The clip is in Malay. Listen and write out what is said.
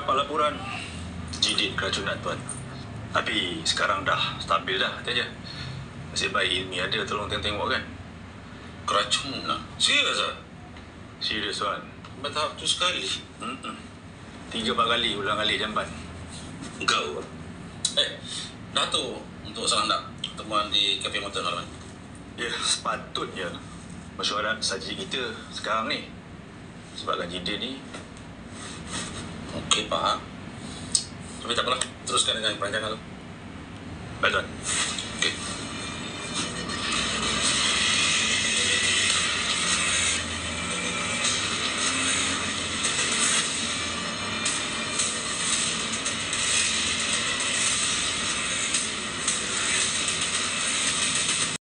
dapat laporan terjidit keracunan, Tuan. Tapi sekarang dah stabil dah katanya. Nasib baik Ilmi ada tolong tengok kan. Keracunan? Serius tak? Serius, Tuan. Sampai tahap tu sekali? 3-4 kali ulang alik jamban. Engkau? Dato' untuk salam tak pertemuan di Kafe Motor malam ni? Ya, sepatutnya mesyuarat saji kita sekarang ni. Sebabkan Jidin ni. Okey, Pak. Tapi tak apalah. Teruskan dengan perancangan tu. Baik, Tuan. Okey.